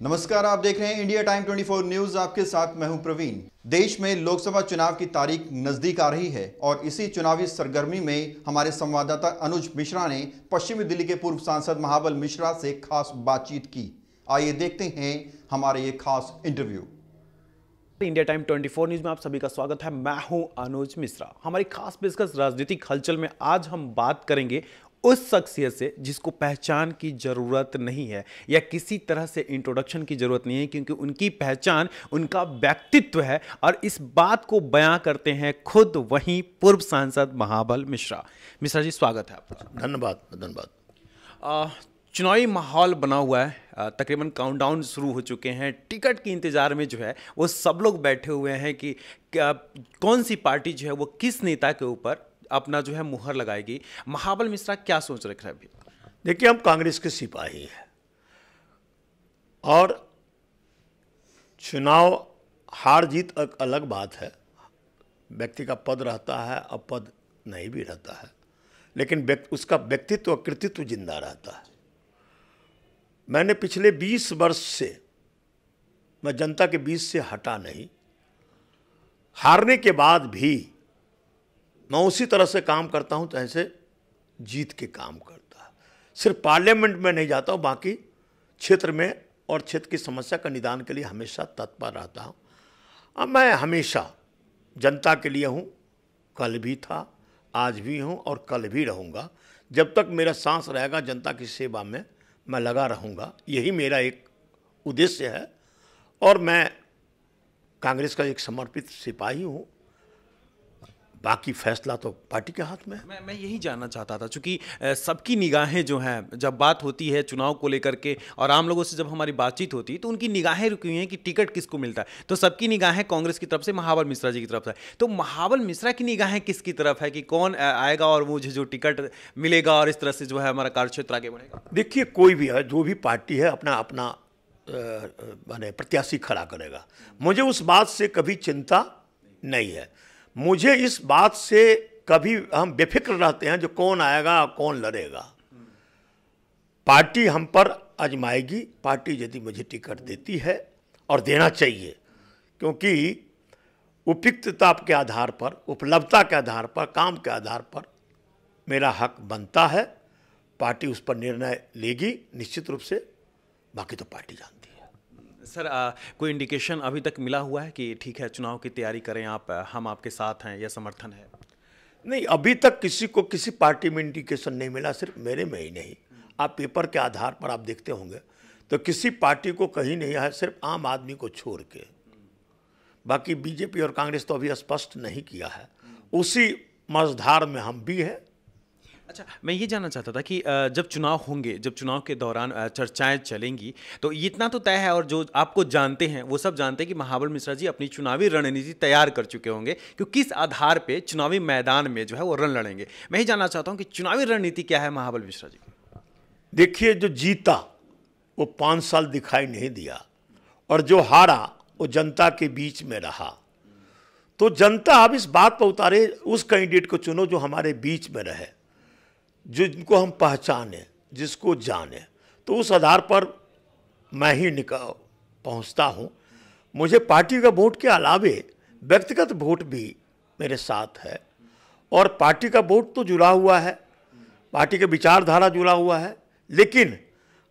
नमस्कार, आप देख रहे हैं इंडिया टाइम 24 न्यूज। आपके साथ मैं हूं प्रवीण। देश में लोकसभा चुनाव की तारीख नजदीक आ रही है और इसी चुनावी सरगर्मी में हमारे संवाददाता अनुज मिश्रा ने पश्चिमी दिल्ली के पूर्व सांसद महाबल मिश्रा से खास बातचीत की। आइए देखते हैं हमारे ये खास इंटरव्यू। इंडिया टाइम 24 न्यूज में आप सभी का स्वागत है। मैं हूं अनुज मिश्रा। हमारी खास पेशकश राजनीतिक हलचल में आज हम बात करेंगे उस शख्सियत से जिसको पहचान की जरूरत नहीं है या किसी तरह से इंट्रोडक्शन की जरूरत नहीं है, क्योंकि उनकी पहचान उनका व्यक्तित्व है और इस बात को बयां करते हैं खुद वहीं पूर्व सांसद महाबल मिश्रा। मिश्रा जी, स्वागत है आपका। धन्यवाद। चुनावी माहौल बना हुआ है, तकरीबन काउंटडाउन शुरू हो चुके हैं। टिकट के इंतजार में जो है वो सब लोग बैठे हुए हैं कि कौन सी पार्टी जो है वो किस नेता के ऊपर अपना जो है मुहर लगाएगी। महाबल मिश्रा क्या सोच रखे हैं अभी? देखिए, हम कांग्रेस के सिपाही हैं और चुनाव हार जीत एक अलग बात है। व्यक्ति का पद रहता है और पद नहीं भी रहता है, लेकिन उसका व्यक्तित्व और कृतित्व जिंदा रहता है। मैंने पिछले 20 वर्ष से मैं जनता के बीच से हटा नहीं। हारने के बाद भी मैं उसी तरह से काम करता हूं जैसे जीत के काम करता है। सिर्फ पार्लियामेंट में नहीं जाता हूं, बाकी क्षेत्र में और क्षेत्र की समस्या का निदान के लिए हमेशा तत्पर रहता हूं। अब मैं हमेशा जनता के लिए हूं, कल भी था, आज भी हूं और कल भी रहूंगा। जब तक मेरा सांस रहेगा जनता की सेवा में मैं लगा रहूंगा। यही मेरा एक उद्देश्य है और मैं कांग्रेस का एक समर्पित सिपाही हूं। बाकी फैसला तो पार्टी के हाथ में है। मैं यही जानना चाहता था, चूंकि सबकी निगाहें जो हैं जब बात होती है चुनाव को लेकर के और आम लोगों से जब हमारी बातचीत होती है तो उनकी निगाहें रुकी हुई हैं कि टिकट किसको मिलता है। तो सबकी निगाहें कांग्रेस की तरफ से महाबल मिश्रा जी की तरफ से। तो महाबल मिश्रा की निगाहें किसकी तरफ है कि कौन आएगा और मुझे जो टिकट मिलेगा और इस तरह से जो है हमारा कार्यक्षेत्र आगे बढ़ेगा? देखिए, कोई भी है, जो भी पार्टी है अपना अपना माने प्रत्याशी खड़ा करेगा। मुझे उस बात से कभी चिंता नहीं है। मुझे इस बात से कभी हम बेफिक्र रहते हैं जो कौन आएगा कौन लड़ेगा। पार्टी हम पर आजमाएगी। पार्टी यदि मुझे टिकट देती है और देना चाहिए, क्योंकि उपयुक्तता के आधार पर, उपलब्धता के आधार पर, काम के आधार पर मेरा हक बनता है। पार्टी उस पर निर्णय लेगी निश्चित रूप से। बाकी तो पार्टी जानती है। सर, कोई इंडिकेशन अभी तक मिला हुआ है कि ठीक है चुनाव की तैयारी करें आप, हम आपके साथ हैं या समर्थन है? नहीं, अभी तक किसी को किसी पार्टी में इंडिकेशन नहीं मिला। सिर्फ मेरे में ही नहीं, आप पेपर के आधार पर आप देखते होंगे तो किसी पार्टी को कहीं नहीं है, सिर्फ आम आदमी को छोड़ के। बाकी बीजेपी और कांग्रेस तो अभी स्पष्ट नहीं किया है। उसी मझधार में हम भी हैं। अच्छा, मैं ये जानना चाहता था कि जब चुनाव होंगे, जब चुनाव के दौरान चर्चाएं चलेंगी, तो इतना तो तय है और जो आपको जानते हैं वो सब जानते हैं कि महाबल मिश्रा जी अपनी चुनावी रणनीति तैयार कर चुके होंगे कि किस आधार पे चुनावी मैदान में जो है वो रण लड़ेंगे। मैं ही जानना चाहता हूं कि चुनावी रणनीति क्या है महाबल मिश्रा जी? देखिए, जो जीता वो 5 साल दिखाई नहीं दिया और जो हारा वो जनता के बीच में रहा। तो जनता अब इस बात पर उतारे, उस कैंडिडेट को चुनो जो हमारे बीच में रहे, जिनको हम पहचाने, जिसको जाने। तो उस आधार पर मैं ही पहुंचता हूं। मुझे पार्टी का वोट के अलावे व्यक्तिगत वोट भी मेरे साथ है और पार्टी का वोट तो जुड़ा हुआ है, पार्टी के विचारधारा जुड़ा हुआ है। लेकिन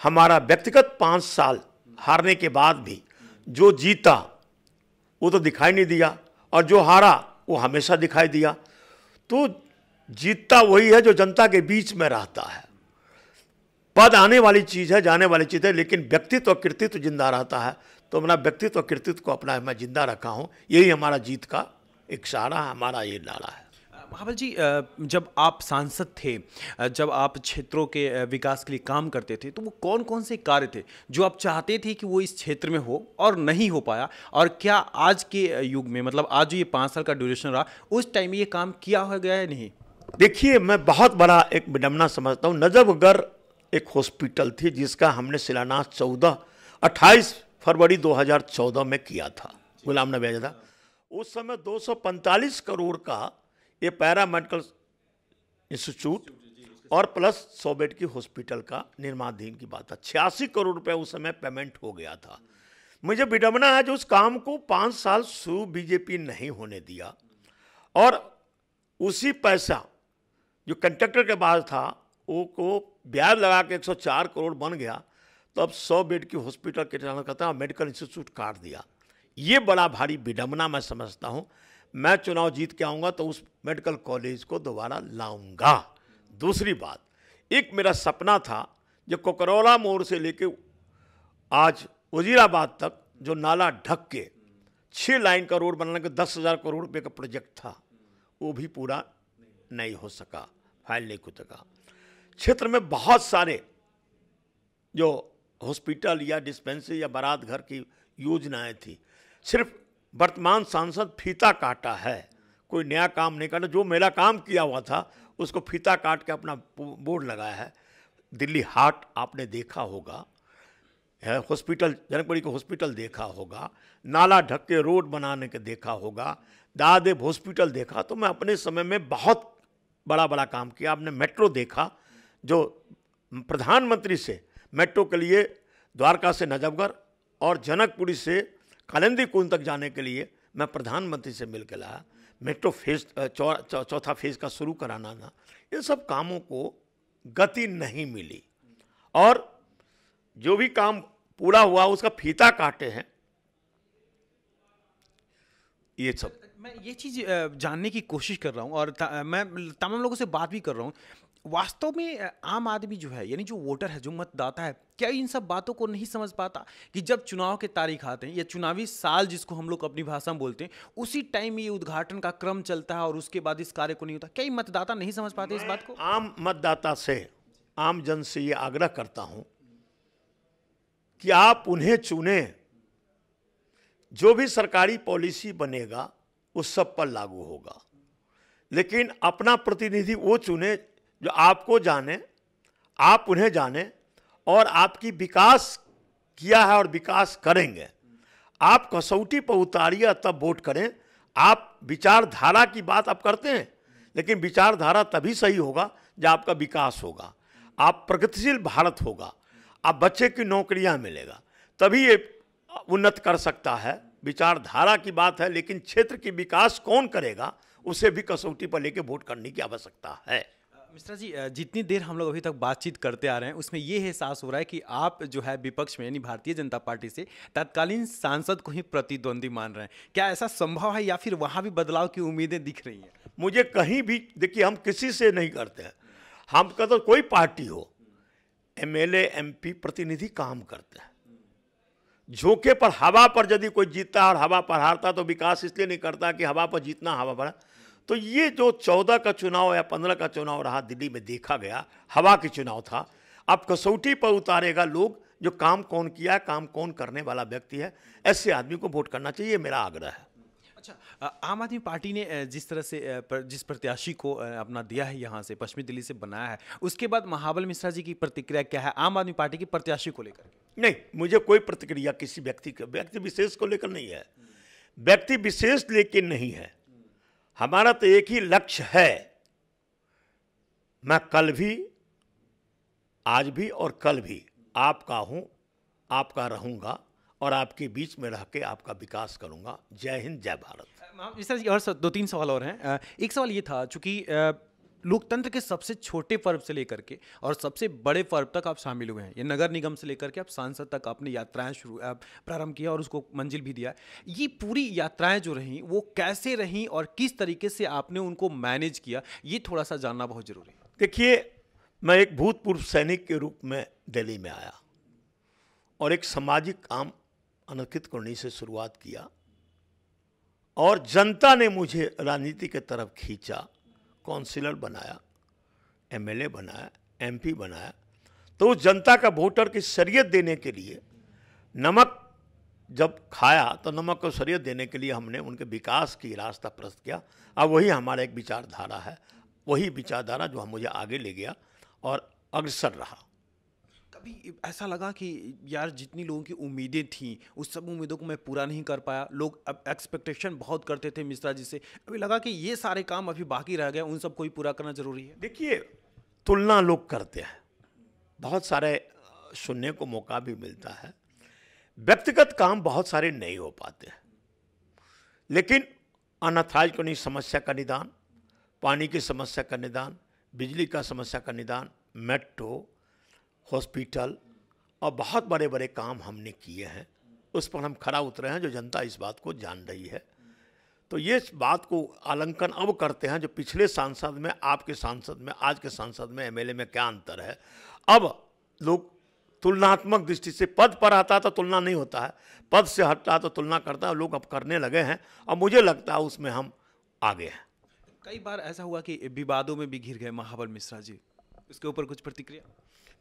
हमारा व्यक्तिगत 5 साल हारने के बाद भी जो जीता वो तो दिखाई नहीं दिया और जो हारा वो हमेशा दिखाई दिया। तो जीतता वही है जो जनता के बीच में रहता है। पद आने वाली चीज़ है, जाने वाली चीज़ है, लेकिन व्यक्तित्व और कृतित्व जिंदा रहता है। तो अपना व्यक्तित्व और कृतित्व को अपना मैं जिंदा रखा हूँ। यही हमारा जीत का एक सहारा है, हमारा ये नारा है। महाबल जी, जब आप सांसद थे, जब आप क्षेत्रों के विकास के लिए काम करते थे, तो वो कौन कौन से कार्य थे जो आप चाहते थे कि वो इस क्षेत्र में हो और नहीं हो पाया? और क्या आज के युग में, मतलब आज जो ये 5 साल का ड्यूरेशन रहा, उस टाइम में ये काम किया हो गया है नहीं? देखिए, मैं बहुत बड़ा एक विडंबना समझता हूँ। नजफगढ़ एक हॉस्पिटल थी जिसका हमने शिलान्यास 28 फरवरी 2014 में किया था। गुलाम नबी आज़ाद उस समय 245 करोड़ का ये पैरा मेडिकल इंस्टीट्यूट और प्लस 100 बेड की हॉस्पिटल का निर्माणाधीन की बात था। 86 करोड़ रुपए उस समय पेमेंट हो गया था। मुझे विडंबना है जो उस काम को 5 साल शुरू बीजेपी नहीं होने दिया, और उसी पैसा जो कंट्रैक्टर के पास था वो को ब्याज लगा के 104 करोड़ बन गया। तो अब 100 बेड की हॉस्पिटल के कहता है मेडिकल इंस्टीट्यूट काट दिया। ये बड़ा भारी विडंबना मैं समझता हूँ। मैं चुनाव जीत के आऊँगा तो उस मेडिकल कॉलेज को दोबारा लाऊंगा। दूसरी बात, एक मेरा सपना था जो कोकरौला मोड़ से लेके आज वजीराबाद तक जो नाला ढक के 6 लाइन का रोड बनाने का 10,000 करोड़ रुपये का प्रोजेक्ट था, वो भी पूरा नहीं हो सका, फाइल नहीं खुद सका। क्षेत्र में बहुत सारे जो हॉस्पिटल या डिस्पेंसरी या बारात घर की योजनाएं थी, सिर्फ वर्तमान सांसद फीता काटा है, कोई नया काम नहीं काटा। जो मेरा काम किया हुआ था उसको फीता काट के अपना बोर्ड लगाया है। दिल्ली हाट आपने देखा होगा, है हॉस्पिटल, जनकपुरी का हॉस्पिटल देखा होगा, नाला ढक के रोड बनाने के देखा होगा, दादेव हॉस्पिटल देखा। तो मैं अपने समय में बहुत बड़ा बड़ा काम किया। आपने मेट्रो देखा, जो प्रधानमंत्री से मेट्रो के लिए द्वारका से नजफगढ़ और जनकपुरी से कालिंदी कुंज तक जाने के लिए मैं प्रधानमंत्री से मिल के लाया। मेट्रो फेज चौथा फेज का शुरू कराना था। इन सब कामों को गति नहीं मिली, और जो भी काम पूरा हुआ उसका फीता काटे हैं। ये सब मैं ये चीज़ जानने की कोशिश कर रहा हूँ, और मैं तमाम लोगों से बात भी कर रहा हूँ। वास्तव में आम आदमी जो है, यानी जो वोटर है, जो मतदाता है, क्या इन सब बातों को नहीं समझ पाता कि जब चुनाव के तारीख आते हैं या चुनावी साल जिसको हम लोग अपनी भाषा में बोलते हैं, उसी टाइम ये उद्घाटन का क्रम चलता है और उसके बाद इस कार्य को नहीं होता? क्या ये मतदाता नहीं समझ पाते इस बात को? आम मतदाता से, आम जन से ये आग्रह करता हूं कि आप उन्हें चुने, जो भी सरकारी पॉलिसी बनेगा उस सब पर लागू होगा, लेकिन अपना प्रतिनिधि वो चुने जो आपको जाने, आप उन्हें जाने और आपकी विकास किया है और विकास करेंगे। आप कसौटी पर उतारिए तब वोट करें। आप विचारधारा की बात आप करते हैं, लेकिन विचारधारा तभी सही होगा जब आपका विकास होगा, आप प्रगतिशील भारत होगा, आप बच्चे की नौकरियां मिलेगा, तभी ये उन्नत कर सकता है। विचारधारा की बात है, लेकिन क्षेत्र की विकास कौन करेगा उसे भी कसौटी पर लेके वोट करने की आवश्यकता है। मिश्रा जी, जितनी देर हम लोग अभी तक बातचीत करते आ रहे हैं उसमें ये एहसास हो रहा है कि आप जो है विपक्ष में, यानी भारतीय जनता पार्टी से तत्कालीन सांसद को ही प्रतिद्वंदी मान रहे हैं। क्या ऐसा संभव है, या फिर वहां भी बदलाव की उम्मीदें दिख रही हैं? मुझे कहीं भी, देखिए हम किसी से नहीं करते हैं, हम का तो कोई पार्टी हो, एमएलए एमपी प्रतिनिधि काम करते हैं। झोंके पर, हवा पर यदि कोई जीतता है और हवा पर हारता तो विकास इसलिए नहीं करता कि हवा पर जीतना, हवा पर। तो ये जो 14 का चुनाव या 15 का चुनाव रहा दिल्ली में, देखा गया हवा की चुनाव था। अब कसौटी पर उतारेगा लोग जो काम कौन किया, काम कौन करने वाला व्यक्ति है, ऐसे आदमी को वोट करना चाहिए, मेरा आग्रह है। अच्छा, आम आदमी पार्टी ने जिस तरह से जिस प्रत्याशी को अपना दिया है, यहाँ से पश्चिमी दिल्ली से बनाया है, उसके बाद महाबल मिश्रा जी की प्रतिक्रिया क्या है आम आदमी पार्टी की प्रत्याशी को लेकर? नहीं, मुझे कोई प्रतिक्रिया किसी व्यक्ति विशेष को लेकर नहीं है। व्यक्ति विशेष लेकिन नहीं है, हमारा तो एक ही लक्ष्य है। मैं कल भी, आज भी और कल भी आपका हूं, आपका रहूंगा और आपके बीच में रह के आपका विकास करूंगा। जय हिंद, जय भारत। मिश्रा जी, और 2-3 सवाल और हैं। एक सवाल ये था, चूंकि लोकतंत्र के सबसे छोटे पर्व से लेकर के और सबसे बड़े पर्व तक आप शामिल हुए हैं, ये नगर निगम से लेकर के आप सांसद तक अपनी यात्राएं प्रारंभ किया और उसको मंजिल भी दिया। ये पूरी यात्राएं जो रहीं वो कैसे रहीं और किस तरीके से आपने उनको मैनेज किया, ये थोड़ा सा जानना बहुत जरूरी है। देखिए, मैं एक भूतपूर्व सैनिक के रूप में दिल्ली में आया और एक सामाजिक काम अनकित करनी से शुरुआत किया, और जनता ने मुझे राजनीति की तरफ खींचा, काउंसिलर बनाया, एमएलए बनाया, एमपी बनाया। तो जनता का वोटर की शरीयत देने के लिए, नमक जब खाया तो नमक को शरीयत देने के लिए हमने उनके विकास की रास्ता प्रशस्त किया। अब वही हमारा एक विचारधारा है, वही विचारधारा जो हम मुझे आगे ले गया और अग्रसर रहा। कभी ऐसा लगा कि यार जितनी लोगों की उम्मीदें थीं उस सब उम्मीदों को मैं पूरा नहीं कर पाया, लोग अब एक्सपेक्टेशन बहुत करते थे मिश्रा जी से, अभी लगा कि ये सारे काम अभी बाकी रह गए, उन सबको ही पूरा करना जरूरी है? देखिए, तुलना लोग करते हैं, बहुत सारे सुनने को मौका भी मिलता है। व्यक्तिगत काम बहुत सारे नहीं हो पाते हैं, लेकिन अनाथालय कानूनी समस्या का निदान, पानी की समस्या का निदान, बिजली का समस्या का निदान, मेट्रो, हॉस्पिटल और बहुत बड़े बड़े काम हमने किए हैं। उस पर हम खरा उतरे हैं, जो जनता इस बात को जान रही है। तो ये बात को आलंकन अब करते हैं, जो पिछले सांसद में, आपके सांसद में, आज के सांसद में, एमएलए में क्या अंतर है। अब लोग तुलनात्मक दृष्टि से, पद पर आता तो तुलना नहीं होता है, पद से हटता तो तुलना करता है, लोग अब करने लगे हैं और मुझे लगता है उसमें हम आगे हैं। कई बार ऐसा हुआ कि विवादों में भी घिर गए महाबल मिश्रा जी, इसके ऊपर कुछ प्रतिक्रिया?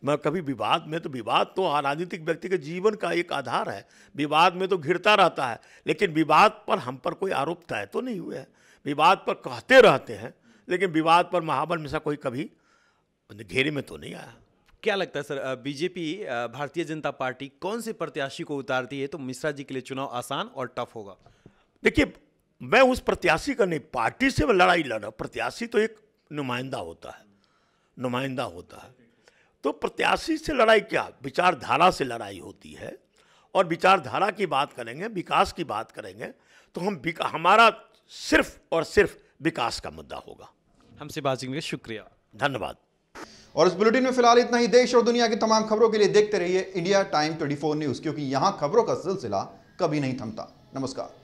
मैं कभी विवाद में, तो विवाद तो राजनीतिक व्यक्ति के जीवन का एक आधार है, विवाद में तो घिरता रहता है, लेकिन विवाद पर हम पर कोई आरोप तय तो नहीं हुए हैं। विवाद पर कहते रहते हैं, लेकिन विवाद पर महाबल मिश्रा कोई कभी घेरे में तो नहीं आया। क्या लगता है sir, BJP Bharatiya Janata party कौन से प्रत्याशी को उतारती है तो मिश्रा जी के लिए चुनाव आसान और टफ होगा? देखिए, मैं उस प्रत्याशी का नहीं, पार्टी से मैं लड़ाई लड़ रहा हूँ। प्रत्याशी तो एक नुमाइंदा होता है, नुमाइंदा होता है। तो प्रत्याशी से लड़ाई क्या, विचारधारा से लड़ाई होती है। और विचारधारा की बात करेंगे, विकास की बात करेंगे, तो हमारा सिर्फ और सिर्फ विकास का मुद्दा होगा। हमसे बातचीत के लिए शुक्रिया, धन्यवाद। और इस बुलेटिन में फिलहाल इतना ही। देश और दुनिया की तमाम खबरों के लिए देखते रहिए इंडिया टाइम 24 न्यूज, क्योंकि यहां खबरों का सिलसिला कभी नहीं थमता। नमस्कार।